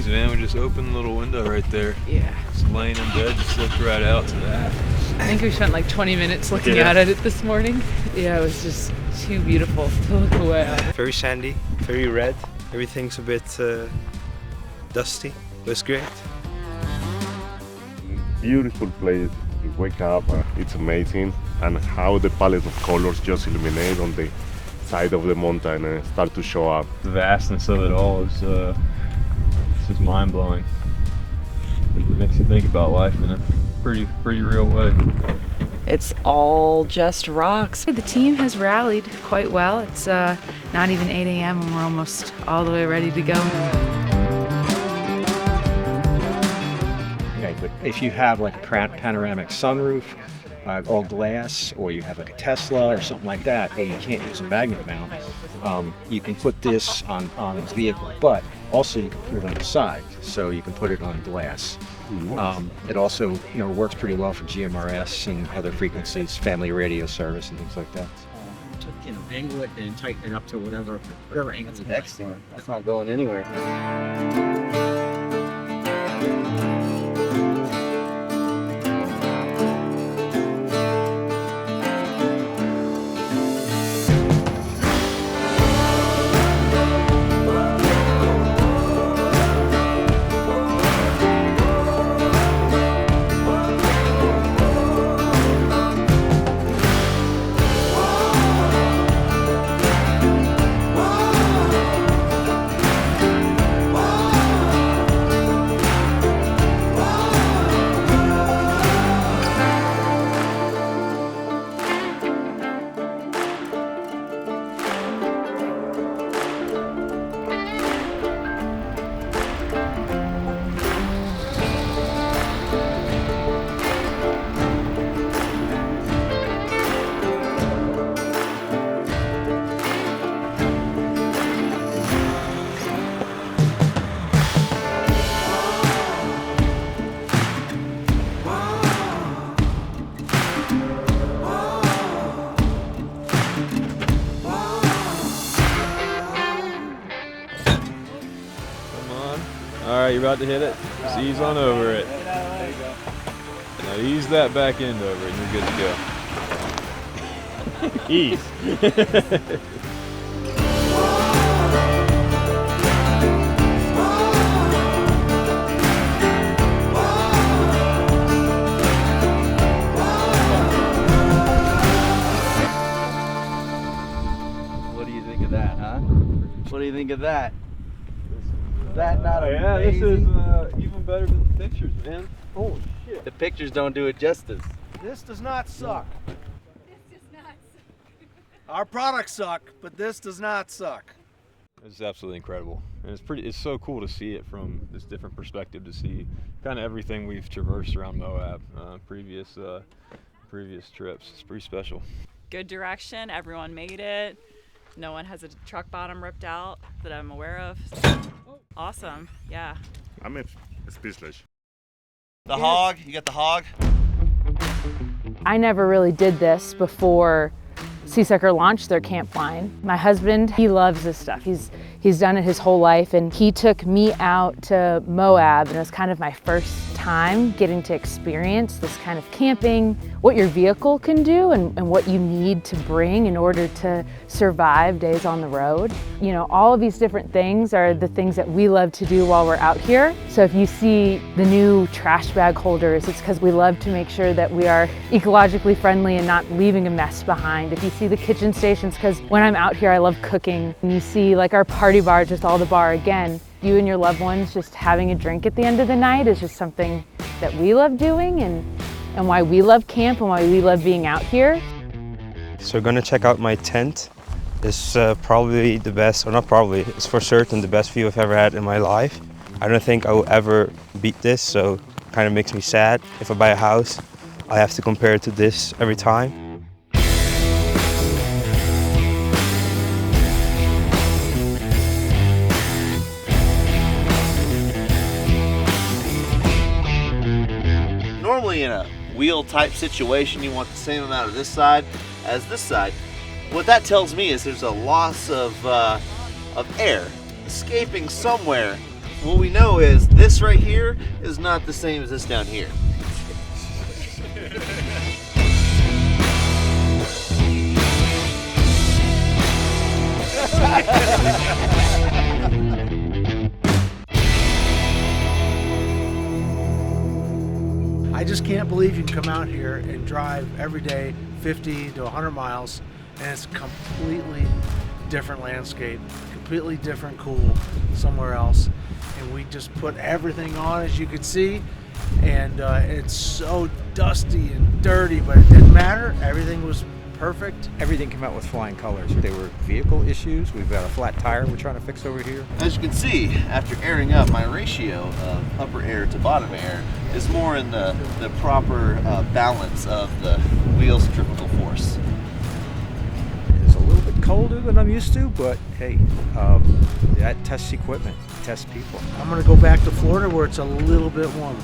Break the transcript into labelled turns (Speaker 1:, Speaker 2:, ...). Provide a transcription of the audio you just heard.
Speaker 1: views, man. We just opened the little window right there.
Speaker 2: Yeah.
Speaker 1: Just laying in bed, just looked right out to that.
Speaker 2: I think we spent like 20 minutes looking out at it this morning. Yeah, it was just too beautiful to look away at.
Speaker 3: Very sandy, very red. Everything's a bit dusty, but it's great.
Speaker 4: Beautiful place. You wake up, it's amazing, and how the palette of colors just illuminate on the side of the mountain and start to show up.
Speaker 1: The vastness of it all is just mind-blowing. It makes you think about life in a pretty real way.
Speaker 5: It's all just rocks.
Speaker 2: The team has rallied quite well. It's not even 8 a.m. and we're almost all the way ready to go.
Speaker 6: Okay, but if you have like a panoramic sunroof, all glass, or you have like a Tesla or something like that, hey, you can't use a magnet mount. You can put this on the vehicle, but also you can put it on the side, so you can put it on glass. It also, works pretty well for GMRS and other frequencies, family radio service and things like that.
Speaker 7: Angle it and tighten it up to whatever angle the deck's on. That's not going anywhere.
Speaker 1: Alright, you're about to hit it. Just ease on over it. Now ease that back end over it and you're good to go. Ease.
Speaker 7: What do you think of that, huh? What do you think of that? That not amazing?
Speaker 1: Yeah, this is even better than the pictures, man. Holy shit.
Speaker 7: The pictures don't do it justice.
Speaker 8: This does not suck.
Speaker 9: This does not suck.
Speaker 8: Our products suck, but this does not suck.
Speaker 1: It's absolutely incredible. And it's so cool to see it from this different perspective, to see kind of everything we've traversed around Moab, previous trips. It's pretty special.
Speaker 5: Good direction, everyone made it. No one has a truck bottom ripped out that I'm aware of. Awesome, yeah.
Speaker 4: I'm speechless.
Speaker 7: The hog, you got the hog?
Speaker 2: I never really did this before SeaSucker launched their camp line. My husband, he loves this stuff. He's done it his whole life, and he took me out to Moab, and it was kind of my first time getting to experience this kind of camping, what your vehicle can do and what you need to bring in order to survive days on the road. You know, all of these different things are the things that we love to do while we're out here. So if you see the new trash bag holders, it's because we love to make sure that we are ecologically friendly and not leaving a mess behind. If you see the kitchen stations, because when I'm out here I love cooking, and you see like our party bar, just all the bar again, you and your loved ones just having a drink at the end of the night is just something that we love doing, and why we love camp and why we love being out here.
Speaker 3: So we're gonna check out my tent. It's probably the best, or not probably, it's for certain the best view I've ever had in my life. I don't think I will ever beat this, so it kind of makes me sad. If I buy a house, I have to compare it to this every time.
Speaker 7: Normally in a wheel type situation, you want the same amount of this side as this side. What that tells me is there's a loss of air escaping somewhere What we know is this right here is not the same as this down here.
Speaker 8: I just can't believe you can come out here and drive every day 50 to 100 miles and it's completely different landscape, completely different cool somewhere else. And we just put everything on, as you could see, and it's so dusty and dirty, but it didn't matter. Everything was perfect.
Speaker 6: Everything came out with flying colors. They were vehicle issues. We've got a flat tire we're trying to fix over here.
Speaker 7: As you can see, after airing up, my ratio of upper air to bottom air is more in the proper balance of the wheel centrifugal force.
Speaker 6: It's a little bit colder than I'm used to, but hey, that tests equipment, tests people.
Speaker 8: I'm gonna go back to Florida where it's a little bit warmer.